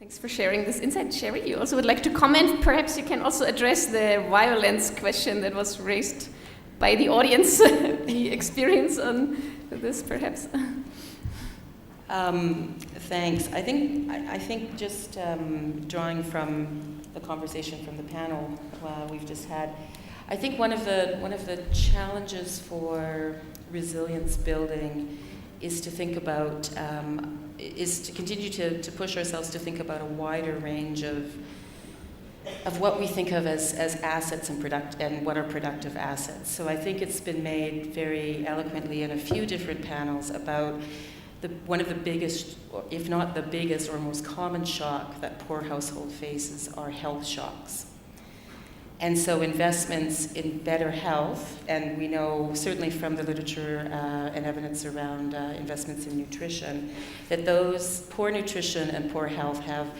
Thanks for sharing this insight. Sherry, you also would like to comment. Perhaps you can also address the violence question that was raised by the audience, the experience on this, perhaps. Thanks. I think just drawing from the conversation from the panel we've just had, I think one of the challenges for resilience building is to think about is to continue to push ourselves to think about a wider range of what we think of as assets and what are productive assets. So I think it's been made very eloquently in a few different panels about one of the biggest, if not the biggest or most common shock that poor household faces are health shocks. And so investments in better health, and we know certainly from the literature and evidence around investments in nutrition, that those poor nutrition and poor health have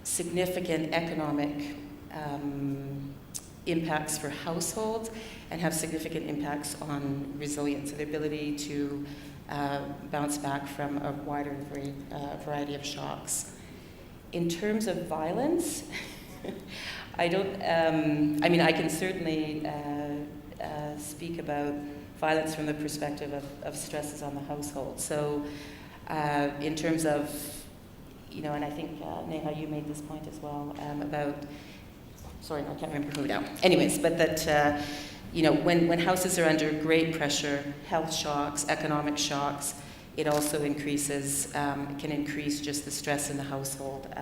significant economic impacts for households and have significant impacts on resilience, their ability to bounce back from a wider variety of shocks. In terms of violence, I can certainly speak about violence from the perspective of stresses on the household. So in terms of, and I think, Neha, you made this point as well about, sorry, I can't remember who now. Anyways, but that, when houses are under great pressure, health shocks, economic shocks, it also increases, can increase just the stress in the household.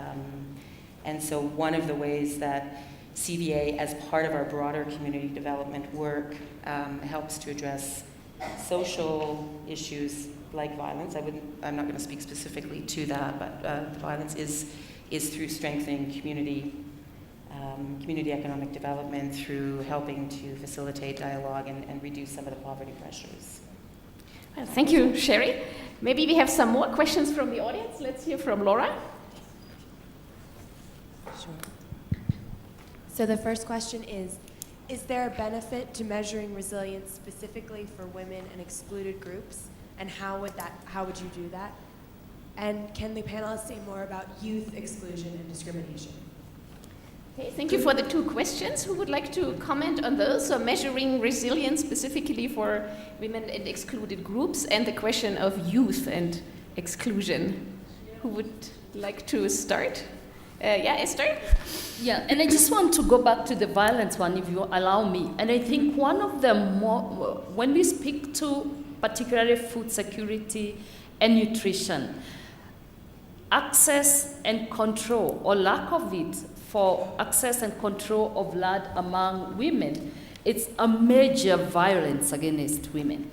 And so one of the ways that CVA, as part of our broader community development work, helps to address social issues like violence. I'm not going to speak specifically to that, but violence is through strengthening community economic development, through helping to facilitate dialogue and reduce some of the poverty pressures. Well, thank you, Sherry. Maybe we have some more questions from the audience. Let's hear from Laura. Sure. So the first question is there a benefit to measuring resilience specifically for women and excluded groups? And how would you do that? And can the panelists say more about youth exclusion and discrimination? Okay, thank you for the two questions. Who would like to comment on those? So measuring resilience specifically for women and excluded groups, and the question of youth and exclusion. Who would like to start? Esther? Yeah, and I just want to go back to the violence one, if you allow me. And I think one of the more, when we speak to particularly food security and nutrition, access and control, or lack of it, for access and control of land among women, it's a major violence against women.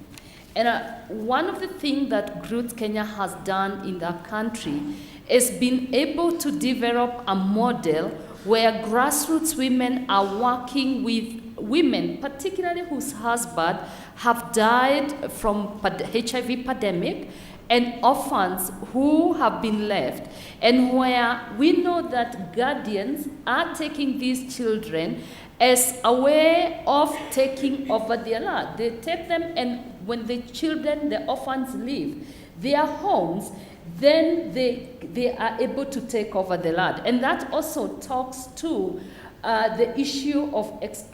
And one of the things that Growth Kenya has done in the country is been able to develop a model where grassroots women are working with women, particularly whose husbands have died from HIV pandemic, and orphans who have been left, and where we know that guardians are taking these children as a way of taking over their land. They take them, and when the children, the orphans leave their homes, then they are able to take over the land. And that also talks to the issue of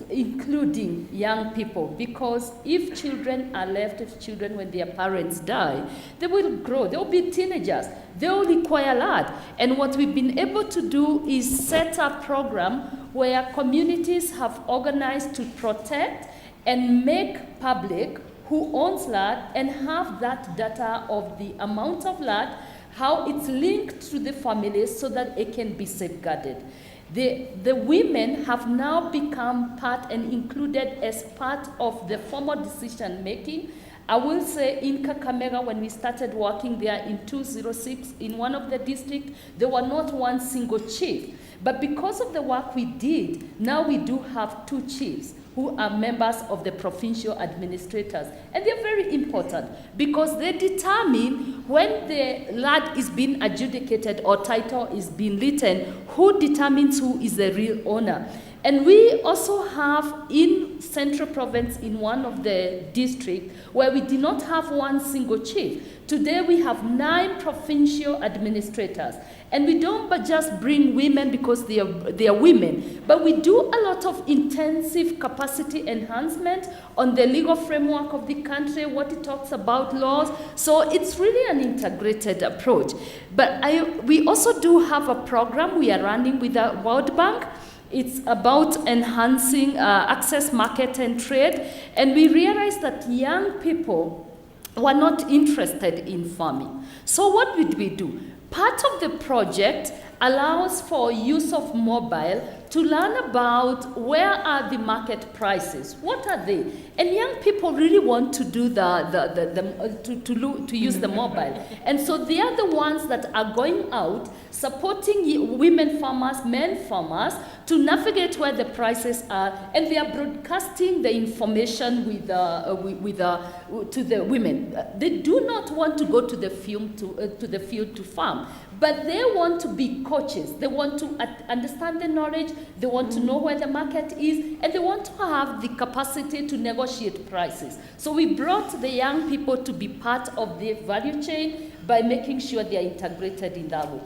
including young people, because if children are left with children when their parents die, they will grow, they will be teenagers, they will require land. And what we've been able to do is set a program where communities have organized to protect and make public who owns land, and have that data of the amount of land, how it's linked to the families so that it can be safeguarded. The women have now become part and included as part of the formal decision making. I will say in Kakamega, when we started working there in 2006, in one of the districts, there were not one single chief. But because of the work we did, now we do have 2 chiefs who are members of the provincial administrators. And they're very important because they determine when the land is being adjudicated or title is being written, who determines who is the real owner. And we also have in Central Province, in one of the districts, where we did not have one single chief. Today we have 9 provincial administrators. And we don't but just bring women because they are women, but we do a lot of intensive capacity enhancement on the legal framework of the country, what it talks about laws. So it's really an integrated approach. But we also do have a program we are running with the World Bank. It's about enhancing access, market, and trade. And we realize that young people were not interested in farming. So what did we do? Part of the project allows for use of mobile to learn about where are the market prices, what are they, and young people really want to do to use the mobile, and so they are the ones that are going out supporting women farmers, men farmers to navigate where the prices are, and they are broadcasting the information to the women. They do not want to go to the field to farm, but they want to be coaches. They want to understand the knowledge, they want to know where the market is, and they want to have the capacity to negotiate prices. So we brought the young people to be part of the value chain by making sure they are integrated in that way.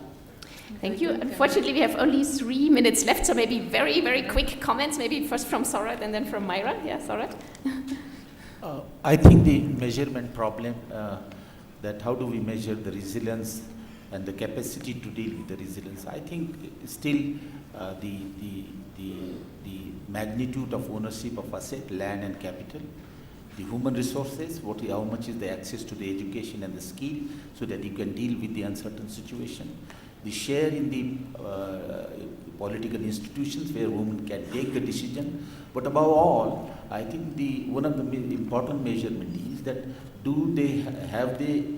Thank you. Unfortunately, we have only 3 minutes left, so maybe very, very quick comments, maybe first from Sorat and then from Myra. Yeah, Sorat? I think the measurement problem, that how do we measure the resilience and the capacity to deal with the resilience, I think still the magnitude of ownership of asset, land and capital, the human resources, how much is the access to the education and the skill so that you can deal with the uncertain situation, the share in the political institutions where women can take the decision, but above all, I think one of the important measurement is that do they have the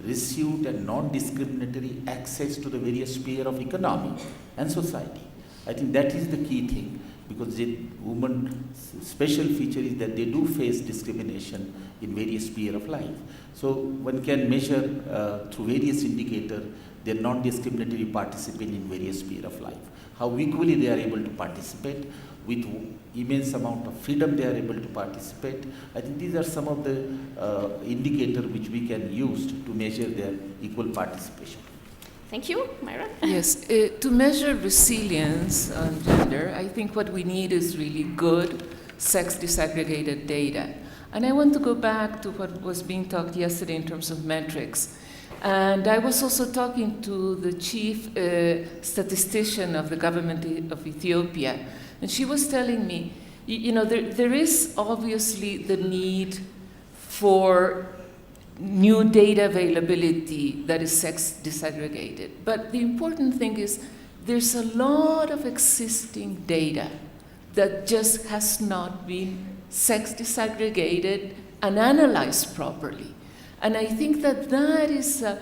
received and non-discriminatory access to the various sphere of economy and society. I think that is the key thing, because the women's special feature is that they do face discrimination in various sphere of life. So one can measure through various indicators their non-discriminatory participation in various sphere of life. How equally they are able to participate, with immense amount of freedom they are able to participate. I think these are some of the indicators which we can use to measure their equal participation. Thank you. Myra? Yes, to measure resilience on gender, I think what we need is really good sex disaggregated data. And I want to go back to what was being talked yesterday in terms of metrics. And I was also talking to the chief statistician of the government of Ethiopia, and she was telling me, there is obviously the need for new data availability that is sex disaggregated. But the important thing is there's a lot of existing data that just has not been sex disaggregated and analyzed properly. And I think that is a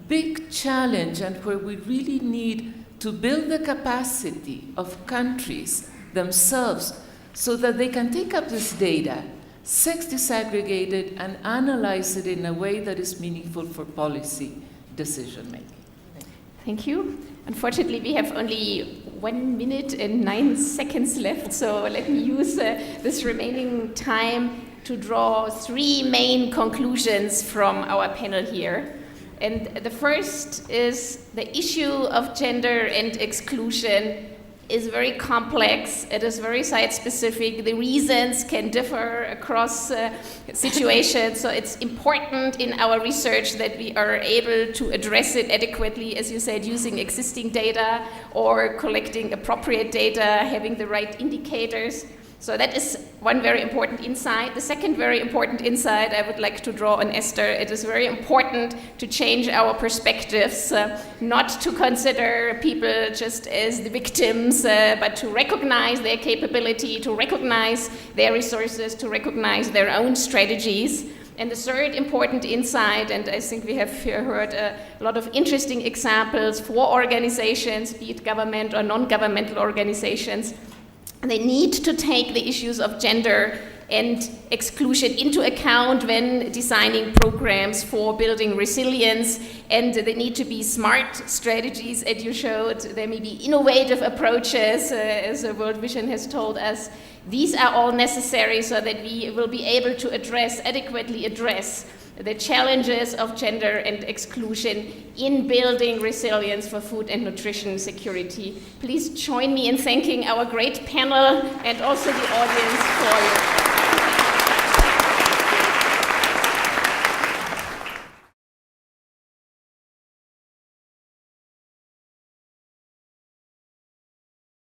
big challenge, and where we really need to build the capacity of countries themselves so that they can take up this data, sex disaggregated, and analyze it in a way that is meaningful for policy decision making. Thank you. Unfortunately, we have only 1 minute and 9 seconds left, so let me use this remaining time to draw 3 main conclusions from our panel here. And the first is the issue of gender and exclusion is very complex. It is very site-specific. The reasons can differ across situations. So it's important in our research that we are able to address it adequately, as you said, using existing data or collecting appropriate data, having the right indicators. So that is one very important insight. The second very important insight I would like to draw on Esther, it is very important to change our perspectives, not to consider people just as the victims, but to recognize their capability, to recognize their resources, to recognize their own strategies. And the third important insight, and I think we have heard a lot of interesting examples for organizations, be it government or non-governmental organizations, they need to take the issues of gender and exclusion into account when designing programs for building resilience. And there need to be smart strategies, as you showed. There may be innovative approaches, as the World Vision has told us. These are all necessary so that we will be able to adequately address the challenges of gender and exclusion in building resilience for food and nutrition security. Please join me in thanking our great panel and also the audience for your